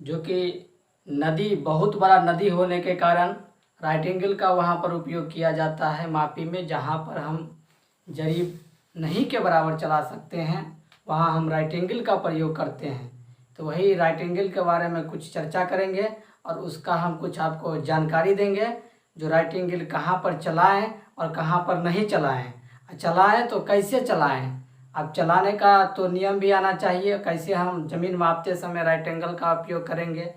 जो कि नदी बहुत बड़ा नदी होने के कारण राइट एंगल का वहाँ पर उपयोग किया जाता है मापी में। जहाँ पर हम जरीब नहीं के बराबर चला सकते हैं वहाँ हम राइट एंगल का प्रयोग करते हैं। तो वही राइट एंगल के बारे में कुछ चर्चा करेंगे और उसका हम कुछ आपको जानकारी देंगे, जो राइट एंगल कहाँ पर चलाएं और कहाँ पर नहीं चलाएं, चलाएं तो कैसे चलाएं। अब चलाने का तो नियम भी आना चाहिए, कैसे हम ज़मीन मापते समय राइट एंगल का उपयोग करेंगे।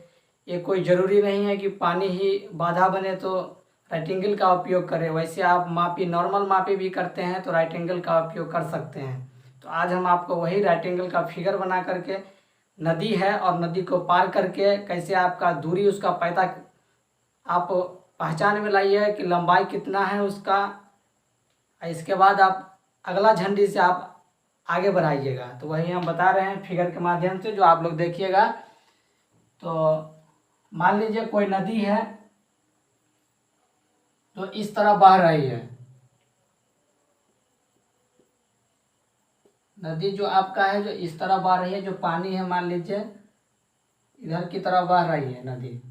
ये कोई ज़रूरी नहीं है कि पानी ही बाधा बने तो राइट एंगल का उपयोग करें, वैसे आप मापी नॉर्मल मापी भी करते हैं तो राइट एंगल का उपयोग कर सकते हैं। तो आज हम आपको वही राइट एंगल का फिगर बना करके, नदी है और नदी को पार करके कैसे आपका दूरी उसका पता आप पहचान में लाइए कि लंबाई कितना है उसका। इसके बाद आप अगला झंडी से आप आगे बढ़ाइएगा। तो वही हम बता रहे हैं फिगर के माध्यम से, जो आप लोग देखिएगा। तो मान लीजिए कोई नदी है तो इस तरह बह रही है, नदी जो आपका है जो इस तरह बह रही है, जो पानी है मान लीजिए इधर की तरफ बह रही है नदी।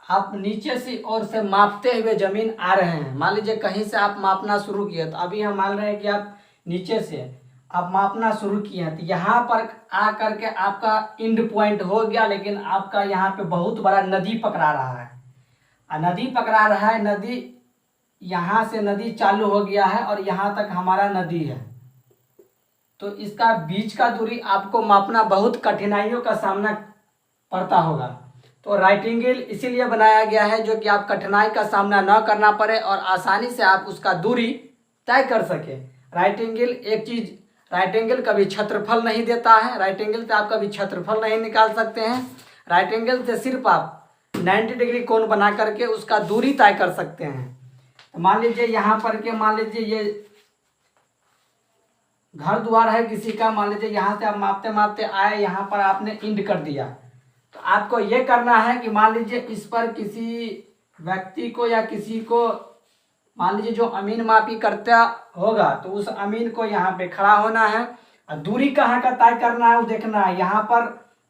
आप नीचे से और से मापते हुए जमीन आ रहे हैं, मान लीजिए कहीं से आप मापना शुरू किए, तो अभी हम मान रहे हैं कि आप नीचे से आप मापना शुरू किए हैं, तो यहाँ पर आ करके आपका इंड पॉइंट हो गया, लेकिन आपका यहाँ पे बहुत बड़ा नदी पकड़ा रहा है। नदी पकड़ा रहा है, नदी यहाँ से नदी चालू हो गया है और यहाँ तक हमारा नदी है। तो इसका बीच का दूरी आपको मापना बहुत कठिनाइयों का सामना पड़ता होगा। तो राइट एंगल इसीलिए बनाया गया है जो कि आप कठिनाई का सामना न करना पड़े और आसानी से आप उसका दूरी तय कर सके। राइट एंगल एक चीज़, राइट एंगल कभी क्षेत्रफल नहीं देता है, राइट एंगल से आप कभी क्षेत्रफल नहीं निकाल सकते हैं। राइट एंगल से सिर्फ आप 90 डिग्री कोण बना करके उसका दूरी तय कर सकते हैं। तो मान लीजिए यहाँ पर के, मान लीजिए ये घर द्वार है किसी का, मान लीजिए यहाँ से आप मापते मापते आए, यहाँ पर आपने इंड कर दिया। तो आपको ये करना है कि मान लीजिए इस पर किसी व्यक्ति को या किसी को, मान लीजिए जो अमीन मापी करता होगा तो उस अमीन को यहाँ पे खड़ा होना है और दूरी कहाँ का तय करना है वो देखना है। यहाँ पर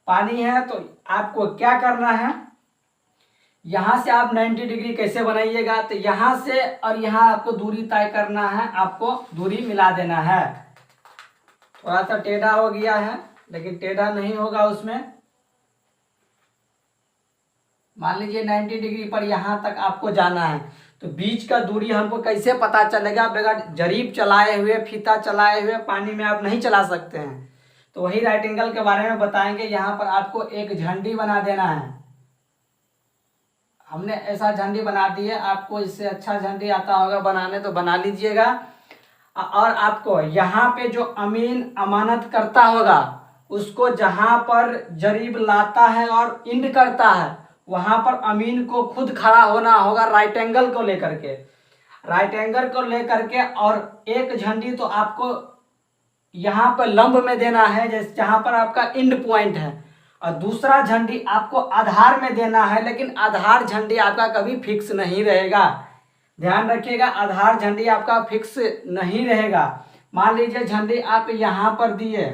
पानी है तो आपको क्या करना है, यहाँ से आप 90 डिग्री कैसे बनाइएगा, तो यहाँ से और यहाँ आपको दूरी तय करना है, आपको दूरी मिला देना है। थोड़ा सा टेढ़ा हो गया है लेकिन टेढ़ा नहीं होगा उसमें। मान लीजिए 90 डिग्री पर यहाँ तक आपको जाना है, तो बीच का दूरी हमको कैसे पता चलेगा, बगैर जरीब चलाए हुए, फीता चलाए हुए पानी में आप नहीं चला सकते हैं। तो वही राइट एंगल के बारे में बताएंगे। यहाँ पर आपको एक झंडी बना देना है, हमने ऐसा झंडी बना दी है, आपको इससे अच्छा झंडी आता होगा बनाने तो बना लीजिएगा। और आपको यहाँ पे जो अमीन अमानत करता होगा उसको जहाँ पर जरीब लाता है और इंड करता है वहाँ पर अमीन को खुद खड़ा होना होगा राइट एंगल को लेकर के, राइट एंगल को लेकर के। और एक झंडी तो आपको यहाँ पर लंब में देना है जैसे जहाँ पर आपका इंड पॉइंट है, और दूसरा झंडी आपको आधार में देना है, लेकिन आधार झंडी आपका कभी फिक्स नहीं रहेगा। ध्यान रखिएगा, आधार झंडी आपका फिक्स नहीं रहेगा। मान लीजिए झंडी आप यहाँ पर दिए,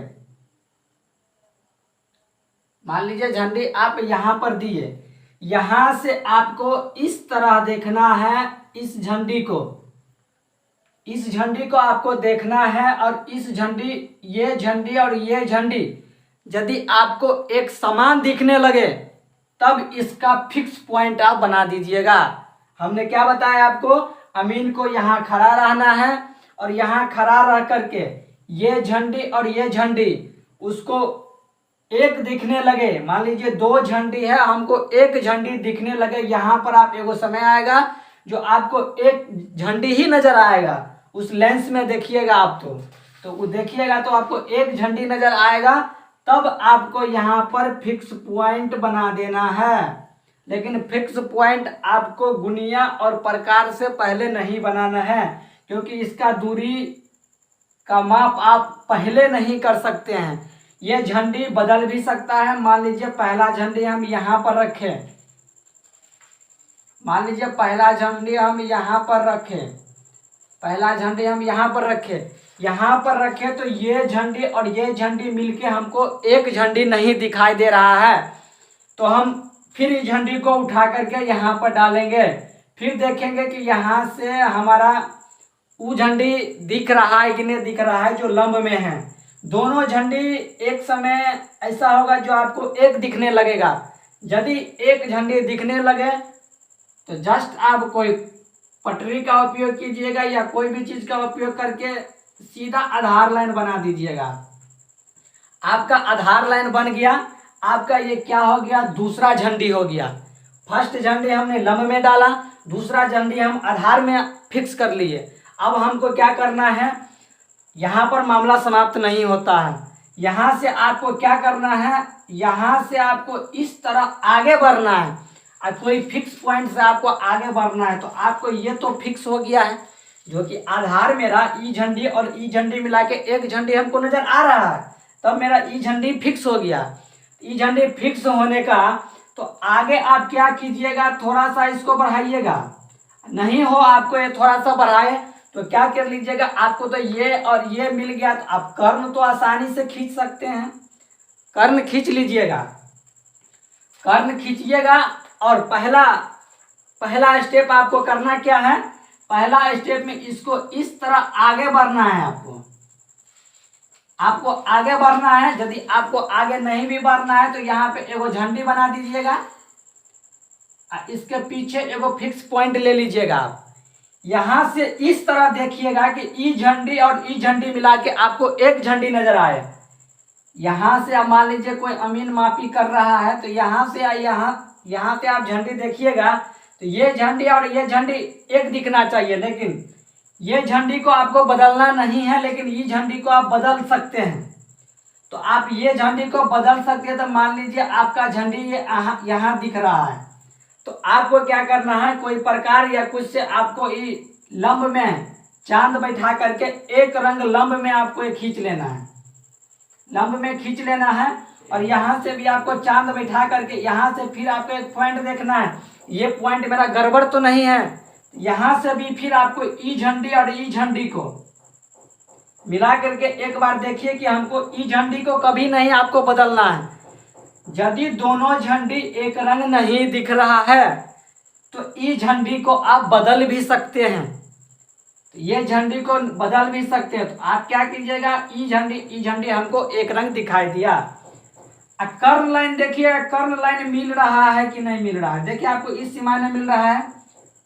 मान लीजिए झंडी आप यहाँ पर दिए, यहाँ से आपको इस तरह देखना है, इस झंडी को, इस झंडी को आपको देखना है। और इस झंडी, ये झंडी और ये झंडी यदि आपको एक समान दिखने लगे तब इसका फिक्स पॉइंट आप बना दीजिएगा। हमने क्या बताया आपको, अमीन को यहाँ खड़ा रहना है और यहाँ खड़ा रह करके ये झंडी और ये झंडी उसको एक दिखने लगे। मान लीजिए दो झंडी है, हमको एक झंडी दिखने लगे, यहाँ पर आप एगो समय आएगा जो आपको एक झंडी ही नजर आएगा, उस लेंस में देखिएगा आप तो वो देखिएगा तो आपको एक झंडी नजर आएगा, तब आपको यहाँ पर फिक्स पॉइंट बना देना है। लेकिन फिक्स पॉइंट आपको गुनिया और प्रकार से पहले नहीं बनाना है, क्योंकि इसका दूरी का माप आप पहले नहीं कर सकते हैं। ये झंडी बदल भी सकता है। मान लीजिए पहला झंडी हम यहाँ पर रखें, मान लीजिए पहला झंडी हम यहाँ पर रखें, पहला झंडी हम यहाँ पर रखें, यहाँ पर रखे तो ये झंडी और ये झंडी मिलके हमको एक झंडी नहीं दिखाई दे रहा है। तो हम फिर इस झंडी को उठा करके यहाँ पर डालेंगे, फिर देखेंगे कि यहाँ से हमारा वो झंडी दिख रहा है कि नहीं दिख रहा है जो लंब में है। दोनों झंडी एक समय ऐसा होगा जो आपको एक दिखने लगेगा। यदि एक झंडी दिखने लगे तो जस्ट आप कोई पटरी का उपयोग कीजिएगा या कोई भी चीज का उपयोग करके सीधा आधार लाइन बना दीजिएगा। आपका आधार लाइन बन गया, आपका ये क्या हो गया, दूसरा झंडी हो गया। फर्स्ट झंडी हमने लंब में डाला, दूसरा झंडी हम आधार में फिक्स कर लिए। अब हमको क्या करना है, यहाँ पर मामला समाप्त नहीं होता है। यहाँ से आपको क्या करना है, यहाँ से आपको इस तरह आगे बढ़ना है और कोई फिक्स पॉइंट से आपको आगे बढ़ना है। तो आपको ये तो फिक्स हो गया है जो कि आधार मेरा ई झंडी और ई झंडी मिला के एक झंडी हमको नजर आ रहा है, तब मेरा ई झंडी फिक्स हो गया। ई झंडी फिक्स होने का तो आगे आप क्या कीजिएगा, थोड़ा सा इसको बढ़ाइएगा। नहीं हो आपको ये थोड़ा सा बढ़ाए तो क्या कर लीजिएगा, आपको तो ये और ये मिल गया तो आप कर्ण तो आसानी से खींच सकते हैं। कर्ण खींच लीजिएगा, कर्ण खींचिएगा। और पहला स्टेप आपको करना क्या है, पहला स्टेप में इसको इस तरह आगे बढ़ना है। आपको आगे बढ़ना है। यदि आपको आगे नहीं भी बढ़ना है तो यहाँ पे एगो झंडी बना दीजिएगा, इसके पीछे एगो फिक्स पॉइंट ले लीजिएगा। आप यहाँ से इस तरह देखिएगा कि ई झंडी और ई झंडी मिला के आपको एक झंडी नजर आए। यहाँ से आप मान लीजिए कोई अमीन मापी कर रहा है तो यहाँ से यहाँ से आप झंडी देखिएगा तो ये झंडी और ये झंडी एक दिखना चाहिए, लेकिन ये झंडी को आपको बदलना नहीं है, लेकिन ये झंडी को आप बदल सकते हैं। तो आप ये झंडी को बदल सकते हैं। तो मान लीजिए आपका झंडी ये यहाँ दिख रहा है, तो आपको क्या करना है, कोई प्रकार या कुछ से आपको ये लंब में चांद बैठा करके एक रंग लंब में आपको ये खींच लेना है, लंब में खींच लेना है। और यहाँ से भी आपको चांद बैठा करके यहाँ से फिर आपको एक पॉइंट देखना है, ये पॉइंट मेरा गड़बड़ तो नहीं है। यहाँ से भी फिर आपको ई झंडी और ई झंडी को मिला करके एक बार देखिए कि हमको ई झंडी को कभी नहीं आपको बदलना है। यदि दोनों झंडी एक रंग नहीं दिख रहा है तो ई झंडी को आप बदल भी सकते हैं, तो ये झंडी को बदल भी सकते हैं। तो आप क्या कीजिएगा, ई झंडी हमको एक रंग दिखाई दिया। कर्ण लाइन देखिए, कर्ण लाइन मिल रहा है कि नहीं मिल रहा है। देखिए आपको इस सीमा में मिल रहा है,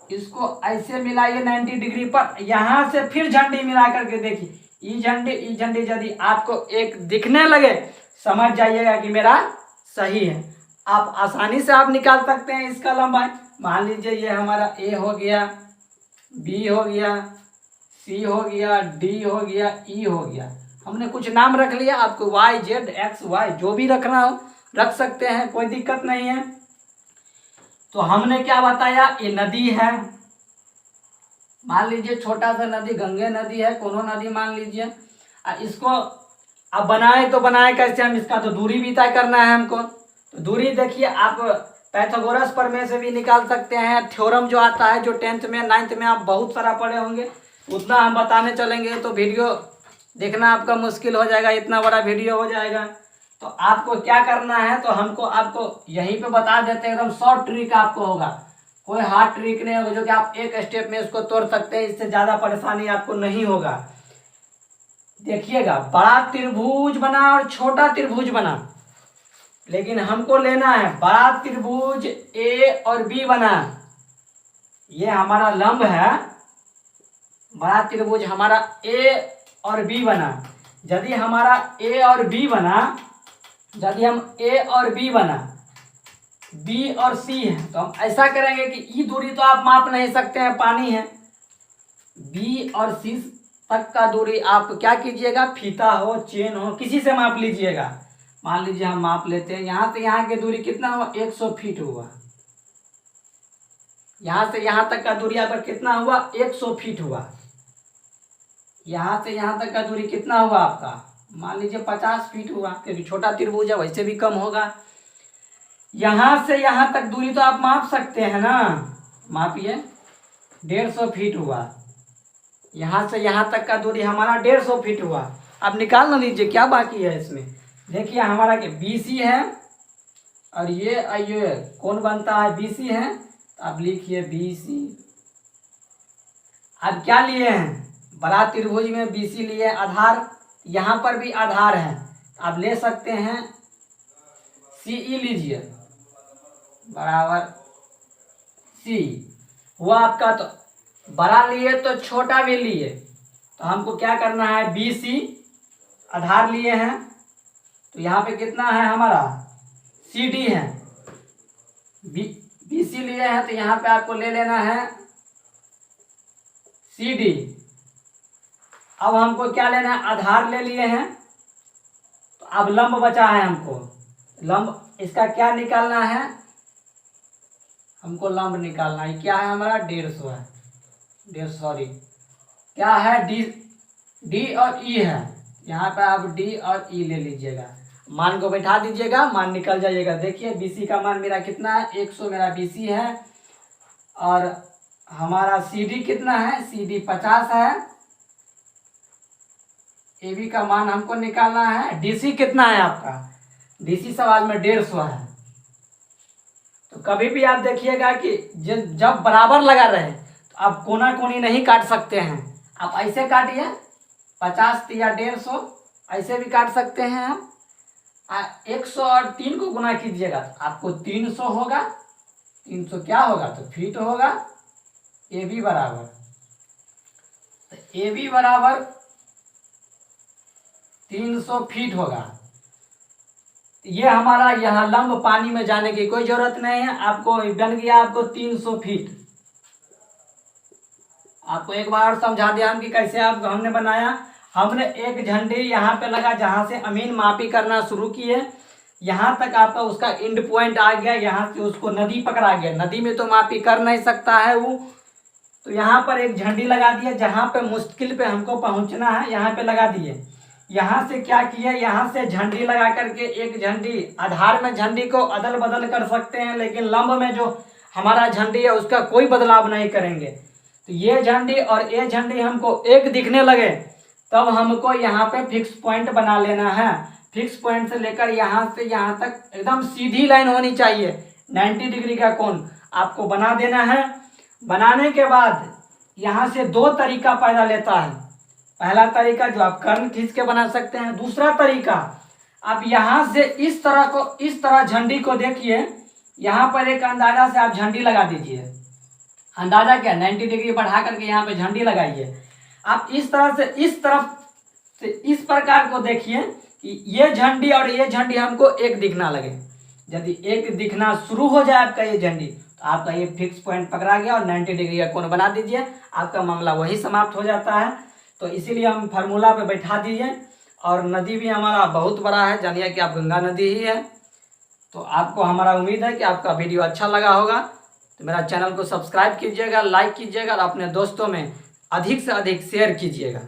इसको ऐसे मिलाइए 90 डिग्री पर। यहाँ से फिर झंडी मिला करके देखिए ई झंडी यदि आपको एक दिखने लगे समझ जाइएगा कि मेरा सही है। आप आसानी से आप निकाल सकते हैं इसका लंबाई। मान लीजिए ये हमारा ए हो गया, बी हो गया, सी हो गया, डी हो गया, ई हो गया। हमने कुछ नाम रख लिया, आपको वाई जेड एक्स वाई जो भी रखना हो रख सकते हैं, कोई दिक्कत नहीं है। तो हमने क्या बताया, ये नदी है, मान लीजिए छोटा सा नदी गंगे नदी है, कोनो नदी मान लीजिए। इसको अब बनाए तो बनाए कैसे हम, इसका तो दूरी भी तय करना है हमको। तो दूरी देखिए आप पैथागोरस प्रमेय से भी निकाल सकते हैं। थ्योरम जो आता है जो 10th में 9th में आप बहुत सारा पढ़े होंगे, उतना हम बताने चलेंगे तो वीडियो देखना आपका मुश्किल हो जाएगा, इतना बड़ा वीडियो हो जाएगा। तो आपको क्या करना है, तो हमको आपको यहीं पे बता देते हैं, एकदम शॉर्ट ट्रिक आपको होगा, कोई हार्ड ट्रिक नहीं होगा जो कि आप एक स्टेप में इसको तोड़ सकते हैं। इससे ज़्यादा परेशानी आपको नहीं होगा। देखिएगा बड़ा त्रिभुज बना और छोटा त्रिभुज बना, लेकिन हमको लेना है बड़ा त्रिभुज ए और बी बना। ये हमारा लंब है, बड़ा त्रिभुज हमारा ए और बी बना। यदि हमारा ए और बी बना, यदि हम ए और बी बना, बी और सी है, तो हम ऐसा करेंगे कि ई दूरी तो आप माप नहीं सकते हैं, पानी है। बी और सी तक का दूरी आप क्या कीजिएगा, फीता हो चेन हो किसी से माप लीजिएगा। मान लीजिए हम माप लेते हैं, यहाँ से यहाँ की दूरी कितना हुआ, 100 फीट हुआ। यहाँ से यहाँ तक का दूरी आपका कितना हुआ, 100 फीट हुआ। यहाँ से यहाँ तक का दूरी कितना हुआ आपका, मान लीजिए 50 फीट हुआ, क्योंकि छोटा त्रिभुज है वैसे भी कम होगा। यहाँ से यहाँ तक दूरी तो आप माप सकते हैं ना, मापिए 150 फीट हुआ। यहाँ से यहाँ तक का दूरी हमारा 150 फीट हुआ। अब निकाल ना लीजिए क्या बाकी है इसमें। देखिए हमारा क्या BC है और ये कौन बनता है BC है। अब लिखिए BC। अब क्या लिए हैं, बड़ा त्रिभुज में BC लिए आधार, यहाँ पर भी आधार है। आप ले सकते हैं CE लीजिए बराबर C हुआ आपका। तो बड़ा लिए तो छोटा भी लिए, तो हमको क्या करना है, BC आधार लिए हैं तो यहाँ पे कितना है हमारा CD है। BC लिए हैं तो यहाँ पे आपको ले लेना है CD। अब हमको क्या लेना है, आधार ले लिए हैं तो अब लंब बचा है हमको। लंब इसका क्या निकालना है, हमको लंब निकालना है। क्या है हमारा 150 है, 150 सॉरी क्या है D और E है। यहाँ पे आप D और E ले लीजिएगा, मान को बैठा दीजिएगा, मान निकल जाइएगा। देखिए BC का मान मेरा कितना है, 100 मेरा BC है और हमारा CD कितना है, CD 50 है। AB का मान हमको निकालना है। DC कितना है आपका, DC सवाल में 150 है। तो कभी भी आप देखिएगा कि जब बराबर लगा रहे तो आप कोना कोनी नहीं काट सकते हैं। आप ऐसे काटिए 50 या 150, ऐसे भी काट सकते हैं आप। 100 और 3 को गुना कीजिएगा तो आपको 300 होगा। 300 क्या होगा, तो फीट होगा। AB बराबर, तो AB बराबर 300 फीट होगा। ये हमारा यहाँ लंब, पानी में जाने की कोई जरूरत नहीं है। आपको बन गया आपको 300 फीट। आपको एक बार समझा दिया हम कि कैसे आप हमने बनाया। हमने एक झंडी यहाँ पे लगा जहाँ से अमीन मापी करना शुरू किए, यहाँ तक आपका उसका एंड पॉइंट आ गया। यहाँ से उसको नदी पकड़ा गया, नदी में तो मापी कर नहीं सकता है वो, तो यहाँ पर एक झंडी लगा दिए। जहाँ पे मुश्किल पे हमको पहुँचना है यहाँ पे लगा दिए। यहाँ से क्या किया, यहाँ से झंडी लगा करके एक झंडी, आधार में झंडी को अदल बदल कर सकते हैं, लेकिन लंब में जो हमारा झंडी है उसका कोई बदलाव नहीं करेंगे। तो ये झंडी और ये झंडी हमको एक दिखने लगे तब हमको यहाँ पे फिक्स पॉइंट बना लेना है। फिक्स पॉइंट से लेकर यहाँ से यहाँ तक एकदम सीधी लाइन होनी चाहिए, 90 डिग्री का कोण आपको बना देना है। बनाने के बाद यहाँ से 2 तरीका पैदा लेता है। पहला तरीका जो आप कर्न खींच के बना सकते हैं। दूसरा तरीका, आप यहाँ से इस तरह झंडी को देखिए, यहाँ पर एक अंदाजा से आप झंडी लगा दीजिए। अंदाजा क्या, 90 डिग्री बढ़ा करके यहाँ पे झंडी लगाइए। आप इस तरह से इस तरफ से इस प्रकार को देखिए कि ये झंडी और ये झंडी हमको एक दिखना लगे। यदि एक दिखना शुरू हो जाए आपका ये झंडी, तो आपका ये फिक्स पॉइंट पकड़ा गया और 90 डिग्री का कोण बना दीजिए, आपका मामला वही समाप्त हो जाता है। तो इसीलिए हम फार्मूला पे बैठा दीजिए। और नदी भी हमारा बहुत बड़ा है, जानिए कि आप गंगा नदी ही है। तो आपको हमारा उम्मीद है कि आपका वीडियो अच्छा लगा होगा। तो मेरा चैनल को सब्सक्राइब कीजिएगा, लाइक कीजिएगा और अपने दोस्तों में अधिक से अधिक शेयर कीजिएगा।